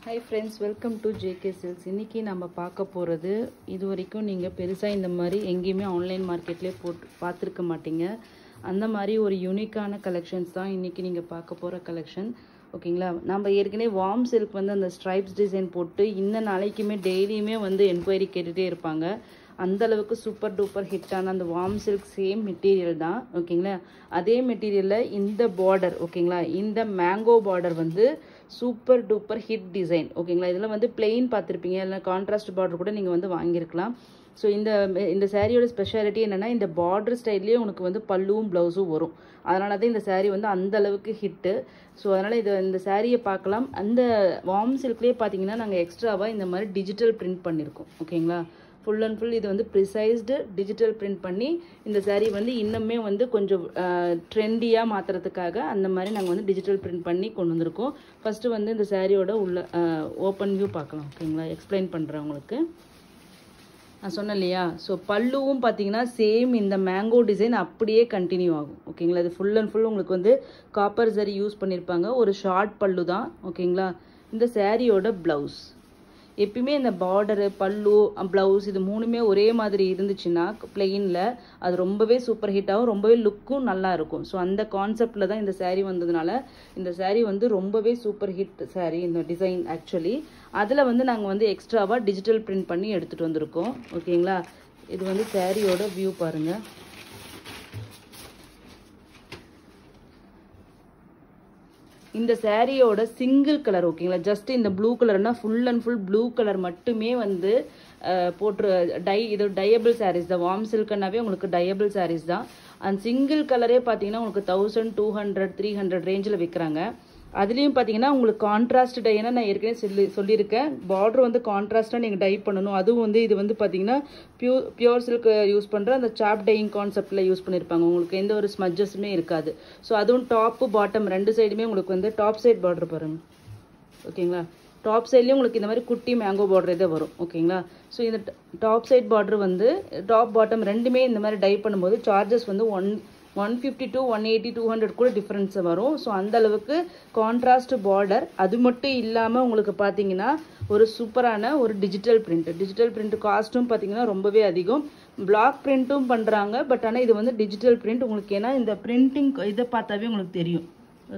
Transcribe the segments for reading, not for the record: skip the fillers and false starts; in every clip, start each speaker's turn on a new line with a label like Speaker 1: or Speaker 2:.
Speaker 1: Hi friends, welcome to JK Silks. இன்னைக்கு நம்ம பார்க்க போறது இதுவரைக்கும் நீங்க பெருசா இந்த மாதிரி எங்கேயுமே ஆன்லைன் மார்க்கெட்லயே போட்டு பார்த்திருக்க மாட்டீங்க. அந்த மாதிரி ஒரு யூனிக்கான கலெக்ஷன்ஸ் தான் இன்னைக்கு நீங்க பார்க்க போற கலெக்ஷன். ஓகேங்களா? நம்ம ஏற்கனவே வார்ம் சில்க் வந்து அந்த ஸ்ட்ரைப்ஸ் டிசைன் போட்டு இந்த நாளைக்குமே டெய்லியுமே வந்து என்கொயரி கேட்டுட்டே இருப்பாங்க. அந்த அளவுக்கு சூப்பர் டூப்பர் ஹிட்டான அந்த வார்ம் சில்க் சேம் மெட்டீரியல் தான். ஓகேங்களா? அதே மெட்டீரியல்ல இந்த பார்டர், ஓகேங்களா, இந்த மேங்கோ பார்டர் வந்து சூப்பர் டூப்பர் ஹிட் டிசைன். ஓகேங்களா? இதில் வந்து பிளெயின் பார்த்துருப்பீங்க, இல்லை கான்ட்ராஸ்ட் பார்டர் கூட நீங்கள் வந்து வாங்கியிருக்கலாம். ஸோ இந்த சாரியோட ஸ்பெஷாலிட்டி என்னென்னா, இந்த பார்டர் ஸ்டைல்லேயே உனக்கு வந்து பல்லுவும் ப்ளவுஸும் வரும். அதனால தான் இந்த சாரீ வந்து அந்த அளவுக்கு ஹிட்டு. ஸோ அதனால் இந்த சாரியை பார்க்கலாம். அந்த வார்ம் சில்க்லேயே பார்த்தீங்கன்னா நாங்கள் எக்ஸ்ட்ராவாக இந்த மாதிரி டிஜிட்டல் பிரிண்ட் பண்ணியிருக்கோம். ஓகேங்களா? ஃபுல் அண்ட் ஃபுல் இது வந்து ப்ரிசைஸ்டு டிஜிட்டல் பிரிண்ட் பண்ணி இந்த சாரீ வந்து இன்னுமே வந்து கொஞ்சம் ட்ரெண்டியாக மாற்றுறதுக்காக அந்த மாதிரி நாங்கள் வந்து டிஜிட்டல் பிரிண்ட் பண்ணி கொண்டு வந்திருக்கோம். ஃபஸ்ட்டு வந்து இந்த சாரியோட உள்ள ஓப்பன் வியூ பார்க்கலாம். ஓகேங்களா? எக்ஸ்பிளைன் பண்ணுறேன் உங்களுக்கு. நான் சொன்னேன் இல்லையா? ஸோ பல்லுவும் பார்த்தீங்கன்னா சேம் இந்த மேங்கோ டிசைன் அப்படியே கண்டினியூ ஆகும். ஓகேங்களா? இது ஃபுல் அண்ட் ஃபுல் உங்களுக்கு வந்து காப்பர் சரி யூஸ் பண்ணியிருப்பாங்க. ஒரு ஷார்ட் பல்லு தான். ஓகேங்களா? இந்த சாரியோட ப்ளவுஸ் எப்பயுமே இந்த பார்டரு, பல்லு, ப்ளவுஸ் இது மூணுமே ஒரே மாதிரி இருந்துச்சுன்னா பிளெயினில் அது ரொம்பவே சூப்பர் ஹிட்டாகவும் ரொம்பவே லுக்கும் நல்லா இருக்கும். ஸோ அந்த கான்செப்டில் தான் இந்த சாரீ வந்ததுனால இந்த சாரீ வந்து ரொம்பவே சூப்பர் ஹிட் சாரீ. இந்த டிசைன் ஆக்சுவலி அதில் வந்து நாங்கள் வந்து எக்ஸ்ட்ராவாக டிஜிட்டல் பிரிண்ட் பண்ணி எடுத்துகிட்டு வந்திருக்கோம். ஓகேங்களா? இது வந்து சாரியோட வியூ பாருங்கள். இந்த சாரியோட சிங்கிள் கலர், ஓகேங்களா, ஜஸ்ட் இந்த ப்ளூ கலர்னா full and full blue colour மட்டுமே வந்து போட்டு இது டையபிள் சாரீஸ் தான். வார்ம் சில்க்னாவே உங்களுக்கு டையபிள் சாரீஸ் தான். அந்த சிங்கிள் கலரே பார்த்தீங்கன்னா உங்களுக்கு 1200 300 ரேஞ்சில் விற்கிறாங்க. அதுலேயும் பார்த்தீங்கன்னா உங்களுக்கு கான்ட்ராஸ்ட் டைனா நான் ஏற்கனவே சொல்லியிருக்கேன். பார்டர் வந்து கான்ட்ராஸ்ட்டாக நீங்கள் டை பண்ணணும். அதுவும் வந்து இது வந்து பார்த்தீங்கன்னா பியூர் சில்க் யூஸ் பண்ணுற அந்த சாப் டையிங் கான்செப்டில் யூஸ் பண்ணியிருப்பாங்க. உங்களுக்கு எந்த ஒரு ஸ்மஜஸுமே இருக்காது. ஸோ அதுவும் டாப்பு பாட்டம் ரெண்டு சைடுமே உங்களுக்கு வந்து டாப் சைட் பார்டர் பாருங்கள். ஓகேங்களா? டாப் சைட்லேயும் உங்களுக்கு இந்த மாதிரி குட்டி மேங்கோ பார்டர் இதே வரும். ஓகேங்களா? ஸோ இந்த டாப் சைட் பார்டர் வந்து டாப் பாட்டம் ரெண்டுமே இந்த மாதிரி டை பண்ணும்போது சார்ஜஸ் வந்து 150 to 180 200 கூட டிஃப்ரென்ஸ் வரும். ஸோ அந்த அளவுக்கு கான்ட்ராஸ்ட் பார்டர். அது மட்டும் இல்லாமல் உங்களுக்கு பார்த்தீங்கன்னா ஒரு சூப்பரான ஒரு டிஜிட்டல் பிரிண்ட் காஸ்ட்டும் பார்த்தீங்கன்னா ரொம்பவே அதிகம். பிளாக் பிரிண்ட்டும் பண்ணுறாங்க. பட் ஆனால் இது வந்து டிஜிட்டல் பிரிண்ட் உங்களுக்கு. ஏன்னா இந்த பிரிண்டிங் இதை பார்த்தாவே உங்களுக்கு தெரியும்.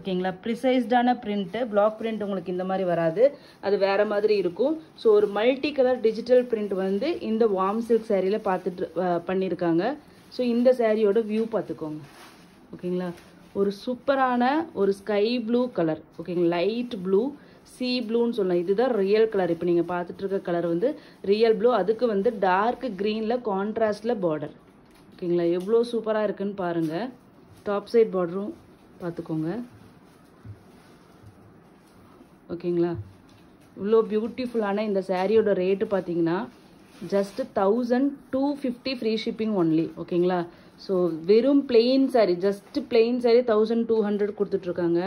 Speaker 1: ஓகேங்களா? ப்ரிசைஸ்டான பிரிண்ட்டு. பிளாக் பிரிண்ட் உங்களுக்கு இந்த மாதிரி வராது, அது வேற மாதிரி இருக்கும். ஸோ ஒரு மல்டி கலர் டிஜிட்டல் பிரிண்ட் வந்து இந்த வார்ம் சில்க் சாரியில் பண்ணியிருக்காங்க. ஸோ இந்த சாரியோட வியூ பார்த்துக்கோங்க. ஓகேங்களா? ஒரு சூப்பரான ஒரு ஸ்கை ப்ளூ கலர். ஓகேங்களா? லைட் ப்ளூ, சீ ப்ளூன்னு சொல்லலாம். இதுதான் ரியல் கலர். இப்போ நீங்கள் பார்த்துட்டு இருக்க கலர் வந்து ரியல் ப்ளூ. அதுக்கு வந்து டார்க் க்ரீனில் கான்ட்ராஸ்டில் பார்டர். ஓகேங்களா? எவ்வளோ சூப்பராக இருக்குன்னு பாருங்கள். டாப் சைட் பார்டரும் பார்த்துக்கோங்க. ஓகேங்களா? இவ்வளோ பியூட்டிஃபுல்லான இந்த சாரியோட ரேட்டு பார்த்தீங்கன்னா ஜஸ்ட் 1250 ஃப்ரீ ஷிப்பிங் ஒன்லி. ஓகேங்களா? ஸோ வெறும் plain sari, just plain sari 1200 கொடுத்துட்ருக்காங்க.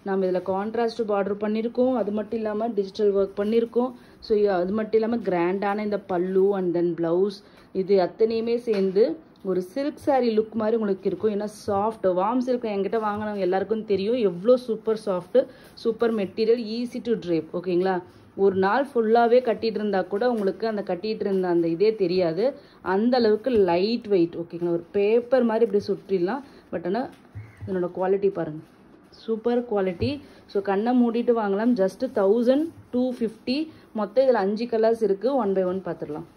Speaker 1: நம்ம இதில் கான்ட்ராஸ்ட் பார்டர் பண்ணியிருக்கோம். அது மட்டும் இல்லாமல் டிஜிட்டல் ஒர்க் பண்ணியிருக்கோம். ஸோ அது மட்டும் இல்லாமல் கிராண்டான இந்த பல்லு அண்ட் தென் ப்ளவுஸ் இது அத்தனையுமே சேர்ந்து ஒரு சில்க் சாரீ லுக் மாதிரி உங்களுக்கு இருக்கும். ஏன்னா சாஃப்ட் வார்ம் சில்க் என்கிட்ட வாங்கினவங்க எல்லாருக்கும் தெரியும் எவ்வளோ super soft, super material, easy to drape. ஓகேங்களா? ஒரு நாள் ஃபுல்லாகவே கட்டிகிட்டு இருந்தால் கூட உங்களுக்கு அந்த கட்டிகிட்டு இருந்த அந்த இதே தெரியாது. அந்த அளவுக்கு லைட் வெயிட். ஓகேங்களா? ஒரு பேப்பர் மாதிரி இப்படி சுற்றிடலாம். பட் ஆனால் இதனோட குவாலிட்டி பாருங்கள், சூப்பர் குவாலிட்டி. ஸோ கண்ணை மூடிட்டு வாங்கலாம். ஜஸ்ட் 1250. மொத்தம் இதில் 5 கலர்ஸ் இருக்குது. 1 by 1 பார்த்துடலாம்.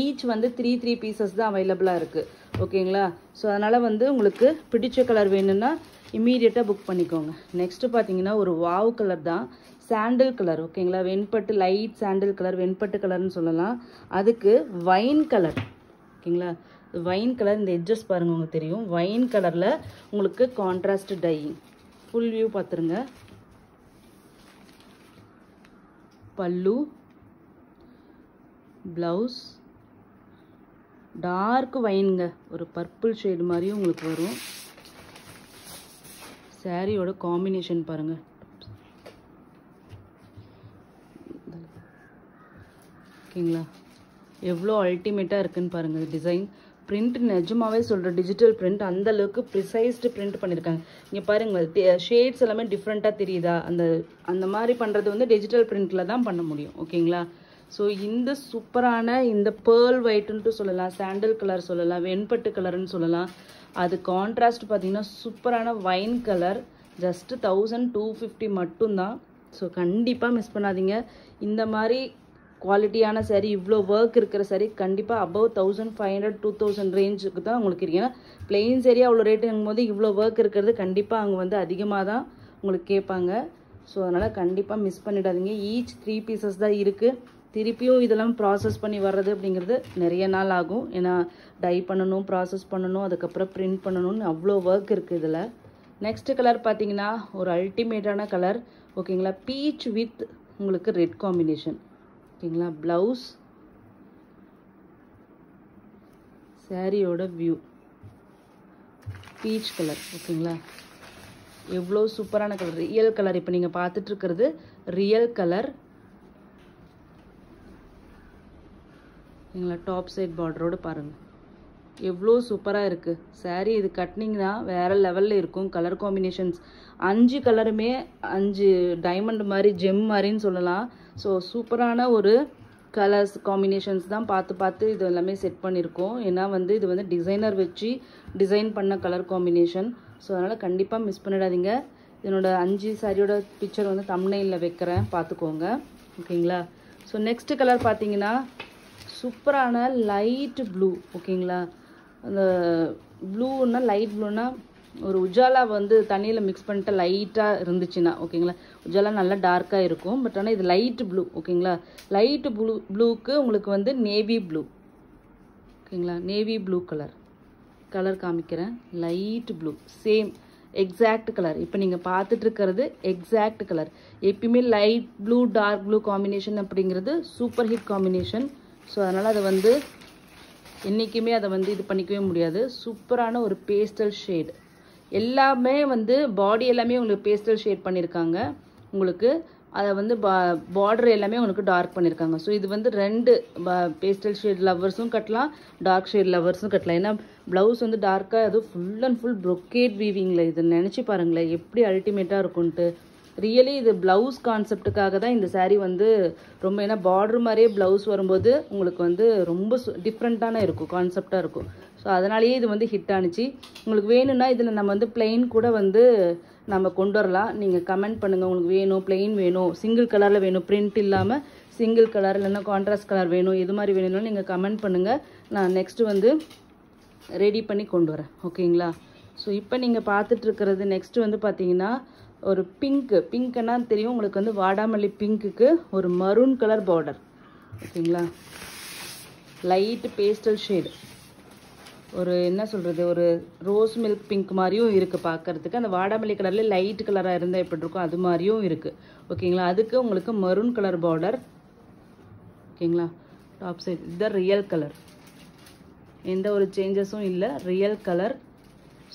Speaker 1: ஈச் வந்து 3 பீசஸ் தான் அவைலபிளாக இருக்குது. ஓகேங்களா? ஸோ அதனால் வந்து உங்களுக்கு பிடிச்ச கலர் வேணும்னா இம்மீடியட்டாக புக் பண்ணிக்கோங்க. நெக்ஸ்ட்டு பார்த்தீங்கன்னா ஒரு வாவ் கலர் தான், சாண்டில் கலர். ஓகேங்களா? வெண்பட்டு, லைட் சாண்டில் கலர், வெண்பட்டு கலர்னு சொல்லலாம். அதுக்கு வைன் கலர். ஓகேங்களா? Wine colour. இந்த எட்ஜஸ் பாருங்கள் உங்களுக்கு தெரியும். வைன் கலரில் உங்களுக்கு கான்ட்ராஸ்ட் டையிங். ஃபுல் வியூ பார்த்துருங்க. பல்லு, ப்ளவுஸ் டார்க் வைனுங்க, ஒரு பர்பிள் ஷேடு மாதிரியும் உங்களுக்கு வரும். சாரியோட காம்பினேஷன் பாருங்க. ஓகேங்களா? எவ்வளோ அல்டிமேட்டாக இருக்குன்னு பாருங்கள். டிசைன் பிரிண்ட் நிஜமாவே சொல்கிறேன், டிஜிட்டல் பிரிண்ட் அந்த அளவுக்கு ப்ரிசைஸ்டு பிரிண்ட் பண்ணியிருக்காங்க. இங்கே பாருங்கள், ஷேட்ஸ் எல்லாமே டிஃப்ரெண்ட்டாக தெரியுதா? அந்த மாதிரி பண்ணுறது வந்து டிஜிட்டல் பிரிண்டில் தான் பண்ண முடியும். ஓகேங்களா? ஸோ இந்த சூப்பரான இந்த பேர்ல் ஒயிட்டுன்ட்டு சொல்லலாம், சாண்டல் கலர் சொல்லலாம், வெண்பட்டு கலர்னு சொல்லலாம். அது கான்ட்ராஸ்ட் பார்த்தீங்கன்னா சூப்பரான வைன் கலர். ஜஸ்ட்டு 1250 மட்டும்தான். ஸோ கண்டிப்பாக மிஸ் பண்ணாதீங்க. இந்த மாதிரி குவாலிட்டியான சாரீ, இவ்வளோ ஒர்க் இருக்கிற சாரீ கண்டிப்பாக அபவ் 1500 2000 ரேஞ்சுக்கு தான் உங்களுக்கு இருக்கு. ஏன்னா பிளெயின் சாரீ அவ்வளோ ரேட்டுங்கும் போது இவ்வளோ ஒர்க் இருக்கிறது கண்டிப்பாக அவங்க வந்து அதிகமாக தான் உங்களுக்கு கேட்பாங்க. ஸோ அதனால் கண்டிப்பாக மிஸ் பண்ணிடாதீங்க. ஈச் 3 பீசஸ் தான் இருக்குது. திருப்பியும் இதெல்லாம் ப்ராசஸ் பண்ணி வர்றது அப்படிங்கிறது நிறைய நாள் ஆகும். ஏன்னா டை பண்ணணும், ப்ராசஸ் பண்ணணும், அதுக்கப்புறம் பிரிண்ட் பண்ணணும்னு அவ்வளோ ஒர்க் இருக்குது இதில். நெக்ஸ்ட் கலர் பார்த்தீங்கன்னா ஒரு அல்டிமேட்டான கலர். ஓகேங்களா? பீச் வித் உங்களுக்கு ரெட் காம்பினேஷன். ஓகேங்களா? ப்ளவுஸ், சாரியோட வியூ பீச் கலர். ஓகேங்களா? எவ்வளோ சூப்பரான கலர், ரியல் கலர். இப்போ நீங்கள் பார்த்துட்டு இருக்கிறது ரியல் கலர். ஓகேங்களா? டாப் சைட் பார்டரோடு பாருங்கள், எவ்வளோ சூப்பராக இருக்குது சாரீ. இது கட்டினீங்கன்னா வேறு லெவலில் இருக்கும். கலர் காம்பினேஷன்ஸ் 5 கலருமே 5 டைமண்ட் மாதிரி, ஜெம் மாதிரின்னு சொல்லலாம். ஸோ சூப்பரான ஒரு கலர்ஸ் காம்பினேஷன்ஸ் தான் பார்த்து இது எல்லாமே செட் பண்ணியிருக்கோம். ஏன்னா வந்து இது வந்து டிசைனர் வச்சு டிசைன் பண்ண கலர் காம்பினேஷன். ஸோ அதனால் கண்டிப்பாக மிஸ் பண்ணிடாதீங்க. என்னோட 5 சாரியோட பிக்சர் வந்து தம்ப்நெயிலில் வைக்கிறேன், பார்த்துக்கோங்க. ஓகேங்களா? ஸோ நெக்ஸ்ட் கலர் பார்த்தீங்கன்னா சூப்பரான லைட் ப்ளூ. ஓகேங்களா? அந்த ப்ளூன்னா லைட் ப்ளூன்னா ஒரு உஜாலா வந்து தண்ணியில் மிக்ஸ் பண்ணிட்டு லைட்டாக இருந்துச்சுன்னா, ஓகேங்களா, உஜாலா நல்லா டார்க்காக இருக்கும். பட் ஆனால் இது லைட் ப்ளூ. ஓகேங்களா? லைட் ப்ளூக்கு உங்களுக்கு வந்து நேவி ப்ளூ. ஓகேங்களா? நேவி ப்ளூ கலர் காமிக்கிறேன். Light blue same exact colour. இப்போ நீங்கள் பார்த்துட்டு இருக்கிறது எக்ஸாக்ட் கலர். எப்பயுமே light blue dark blue combination அப்படிங்கிறது சூப்பர் ஹிட் காம்பினேஷன். ஸோ அதனால் அதை வந்து என்றைக்குமே அதை வந்து இது பண்ணிக்கவே முடியாது. சூப்பரான ஒரு பேஸ்டல் ஷேட். எல்லாமே வந்து பாடி எல்லாமே உங்களுக்கு பேஸ்டல் ஷேட் பண்ணியிருக்காங்க. உங்களுக்கு அதை வந்து பார்டர் எல்லாமே உங்களுக்கு டார்க் பண்ணியிருக்காங்க. ஸோ இது வந்து 2 பேஸ்டல் ஷேட் லவர்ஸும் கட்டலாம், டார்க் ஷேட் லவர்ஸும் கட்டலாம். ஏன்னா ப்ளவுஸ் வந்து டார்க்காக, அது ஃபுல் அண்ட் ஃபுல் ப்ரொக்கேட் வீவிங்கில். இது நினச்சி பாருங்களேன் எப்படி அல்டிமேட்டாக இருக்கும்ன்ட்டு. ரியலி இது ப்ளவுஸ் கான்செப்டுக்காக தான் இந்த சாரீ வந்து ரொம்ப, ஏன்னா பார்டர் மாதிரியே ப்ளவுஸ் வரும்போது உங்களுக்கு வந்து ரொம்ப டிஃப்ரெண்ட்டான இருக்கும், கான்செப்டாக இருக்கும். ஸோ அதனாலேயே இது வந்து ஹிட் ஆனிச்சு. உங்களுக்கு வேணும்னா இதில் நம்ம வந்து பிளெயின் கூட வந்து நம்ம கொண்டு வரலாம். நீங்கள் கமெண்ட் பண்ணுங்கள், உங்களுக்கு வேணும் பிளெயின் வேணும், சிங்கிள் கலரில் வேணும், பிரிண்ட் இல்லாமல் சிங்கிள் கலர் இல்லைன்னா கான்ட்ராஸ்ட் கலர் வேணும், எது மாதிரி வேணும்னாலும் நீங்கள் கமெண்ட் பண்ணுங்கள். நான் நெக்ஸ்ட்டு வந்து ரெடி பண்ணி கொண்டு வரேன். ஓகேங்களா? ஸோ இப்போ நீங்கள் பார்த்துட்ருக்கிறது நெக்ஸ்ட்டு வந்து பார்த்தீங்கன்னா ஒரு பிங்க்குன்னா தெரியும் உங்களுக்கு, வந்து வாடாமல்லி பிங்க்குக்கு ஒரு மரூன் கலர் பார்டர். ஓகேங்களா? லைட் பேஸ்டல் ஷேடு, ஒரு என்ன சொல்கிறது, ஒரு ரோஸ் மில்க் பிங்க் மாதிரியும் இருக்குது பார்க்குறதுக்கு. அந்த வாடாமல்லி கலரில் லைட் கலராக இருந்தால் எப்படி இருக்கும் அது மாதிரியும் இருக்குது. ஓகேங்களா? அதுக்கு உங்களுக்கு மரூன் கலர் பார்டர். ஓகேங்களா? டாப் சைட் இதுதான் ரியல் கலர், எந்த ஒரு சேஞ்சஸும் இல்லை, ரியல் கலர்.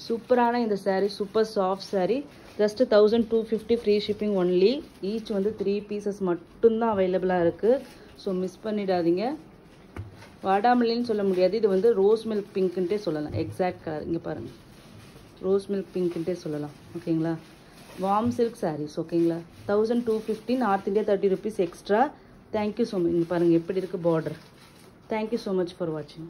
Speaker 1: சூப்பரான இந்த sari, super soft sari. Just 1250 free shipping only. Each வந்து 3 பீசஸ் மட்டும்தான் அவைலபிளாக இருக்குது. ஸோ மிஸ் பண்ணிடாதீங்க. வாடாமல்லின்னு சொல்ல முடியாது, இது வந்து ரோஸ் மில்க் பிங்க்குன்ட்டே சொல்லலாம். எக்ஸாக்ட் கலர் இங்கே பாருங்கள், ரோஸ் மில்க் பிங்க்குன்ட்டே சொல்லலாம். ஓகேங்களா? Warm silk saris. ஓகேங்களா? 1250, north India 30 rupees extra. Thank you so much. இங்கே பாருங்கள் எப்படி இருக்குது border. Thank you so much for வாட்சிங்.